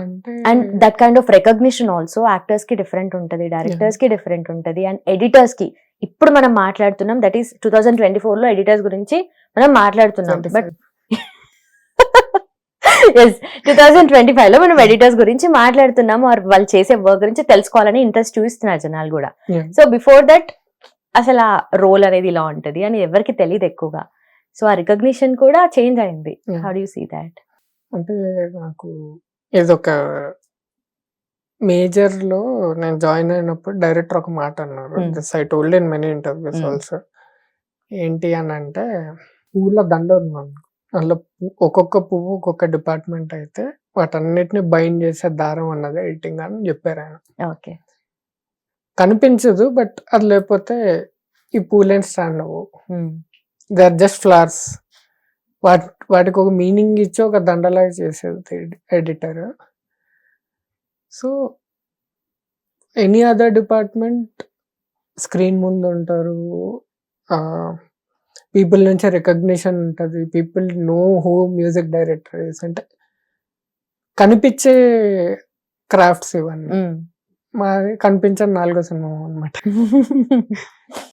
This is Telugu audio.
అంటే and that kind of recognition also actors కి డిఫరెంట్ ఉంటది, డైరెక్టర్స్ కి డిఫరెంట్ ఉంటది, అండ్ ఎడిటర్స్ కి. ఇప్పుడు మనం మాట్లాడుతున్నాం దట్ ఈస్ 2024 లో ఎడిటర్స్ గురించి మనం మాట్లాడుతున్నాం, బట్ 2025 లో మనం ఎడిటర్స్ గురించి మాట్లాడుతున్నాము, or వాళ్ళు చేసే వర్క్ గురించి తెలుసుకోవాలని ఇంట్రెస్ట్ చూపిస్తున్నారు జనాలు కూడా. సో బిఫోర్ దట్ అసలు ఆ రోల్ అనేది ఇలా ఉంటది అని ఎవరికి తెలియదు ఎక్కువగా. సో ఆ రికగ్నిషన్ కూడా చేంజ్ అయింది. How do you see that? అంటే నాకు ఇదొక మేజర్ లో నేను జాయిన్ అయినప్పుడు డైరెక్టర్ ఒక మాట అన్నారు. This I told in many interviews also. ఏంటి అని అంటే, పూల దండ ఉంది, అందులో ఒక్కొక్క పువ్వు ఒక్కొక్క డిపార్ట్మెంట్ అయితే వాటన్నిటిని బైండ్ చేసే దారం అన్నది ఎడిటింగ్ అని చెప్పారు ఆయన. ఓకే. కనిపించదు, బట్ అది లేకపోతే ఈ పూలేని స్టాండ్ అవ్వవు. They are just flowers. వాటికి ఒక మీనింగ్ ఇచ్చి ఒక దండలాగా చేసేది editor. So any other department screen ముందు ఉంటారు, పీపుల్ నుంచి రికగ్నిషన్ ఉంటుంది, people know who music director is, అంటే కనిపించే క్రాఫ్ట్స్ ఇవన్నీ. మాది కనిపించని 4వ సినిమా అనమాట.